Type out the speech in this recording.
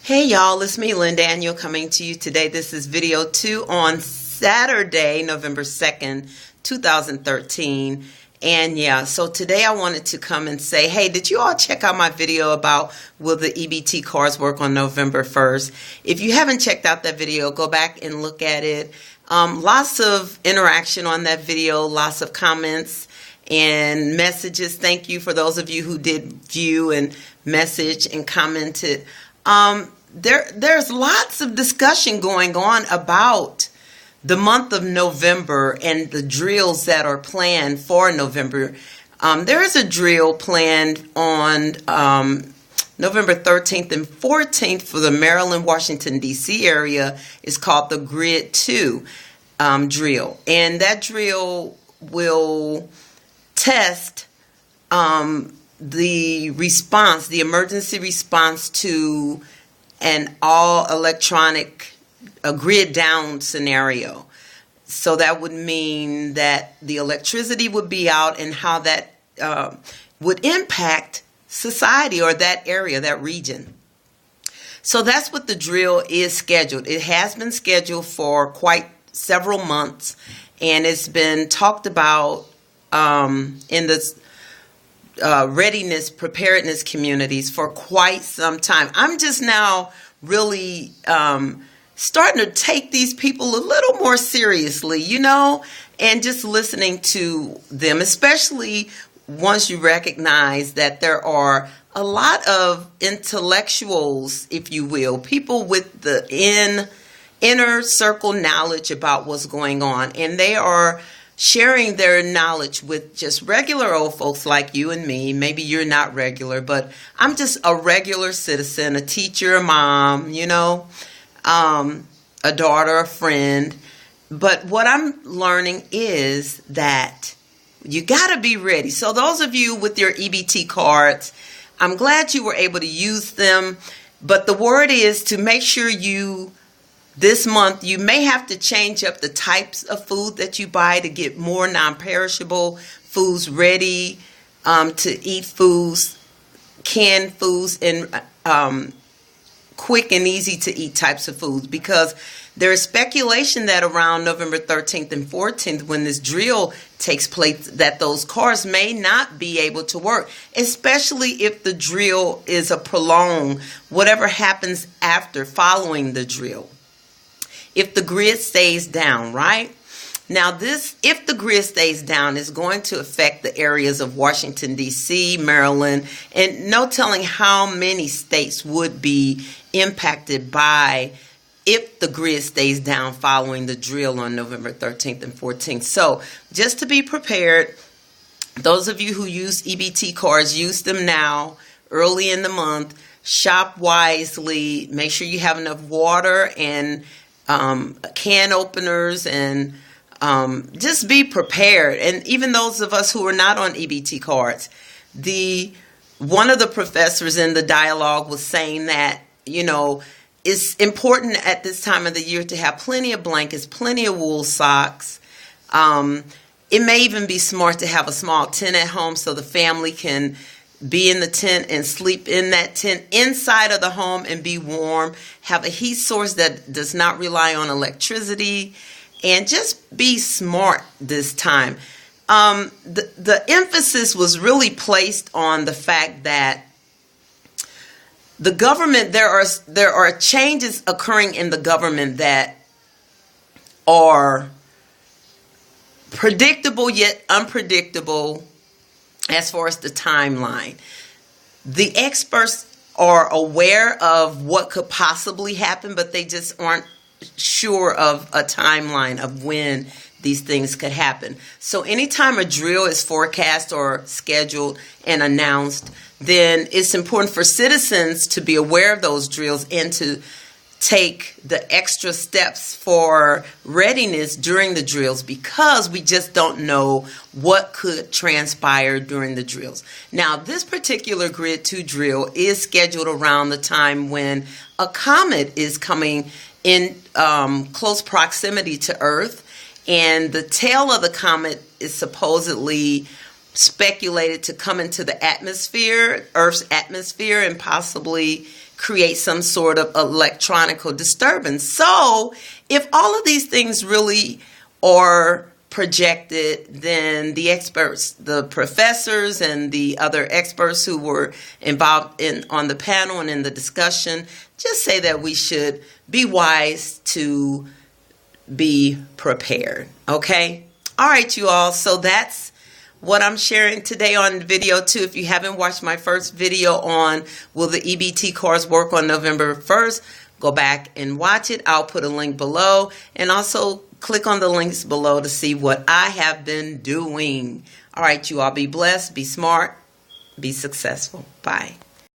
Hey y'all, it's me, Lynn Daniel, coming to you today. This is video 2 on Saturday, November 2nd, 2013. And yeah, so today I wanted to come and say, hey, did you all check out my video about will the EBT cards work on November 1st? If you haven't checked out that video, go back and look at it. Lots of interaction on that video, lots of comments and messages. Thank you for those of you who did view and message and commented. There's lots of discussion going on about the month of November and the drills that are planned for November. There is a drill planned on November 13th and 14th for the Maryland, Washington, D.C. area. It's called the Grid 2 drill. And that drill will test the response, the emergency response to an all electronic grid down scenario. So that would mean that the electricity would be out and how that would impact society or that area, that region. So that's what the drill is scheduled. It has been scheduled for quite several months, and it's been talked about in the readiness, preparedness communities for quite some time. I'm just now really starting to take these people a little more seriously, you know, and just listening to them, especially once you recognize that there are a lot of intellectuals, if you will, people with the inner circle knowledge about what's going on, and they are sharing their knowledge with just regular old folks like you and me. Maybe you're not regular, but I'm just a regular citizen, a teacher, a mom, you know, a daughter, a friend. But what I'm learning is that you got to be ready. So those of you with your EBT cards, I'm glad you were able to use them. But the word is to make sure this month, you may have to change up the types of food that you buy to get more non-perishable foods ready to eat foods, canned foods, and quick and easy to eat types of foods, because there is speculation that around November 13th and 14th, when this drill takes place, that those cars may not be able to work, especially if the drill is a prolonged, whatever happens after, following the drill. If the grid stays down, right? Now if the grid stays down, is going to affect the areas of Washington, D.C., Maryland, and no telling how many states would be impacted by if the grid stays down following the drill on November 13th and 14th. So just to be prepared, those of you who use EBT cards, use them now, early in the month. Shop wisely. Make sure you have enough water and can openers, and just be prepared. And even those of us who are not on EBT cards, one of the professors in the dialogue was saying that, you know, it's important at this time of the year to have plenty of blankets, plenty of wool socks. It may even be smart to have a small tent at home so the family can be in the tent and sleep in that tent inside of the home and be warm. Have a heat source that does not rely on electricity, and just be smart this time. The emphasis was really placed on the fact that the government, there are changes occurring in the government that are predictable yet unpredictable. As far as the timeline, the experts are aware of what could possibly happen, but they just aren't sure of a timeline of when these things could happen. So anytime a drill is forecast or scheduled and announced, then it's important for citizens to be aware of those drills and to take the extra steps for readiness during the drills, because we just don't know what could transpire during the drills. Now, this particular Grid 2 drill is scheduled around the time when a comet is coming in close proximity to Earth, and the tail of the comet is supposedly speculated to come into the atmosphere, Earth's atmosphere, and possibly create some sort of electronical disturbance. So if all of these things really are projected, then the experts, the professors and the other experts who were involved on the panel and in the discussion just say that we should be wise to be prepared. Okay? All right, you all. So that's what I'm sharing today on video 2. If you haven't watched my first video on will the EBT cars work on November 1st, go back and watch it. I'll put a link below, and also click on the links below to see what I have been doing. All right, you all, be blessed, be smart, be successful. Bye.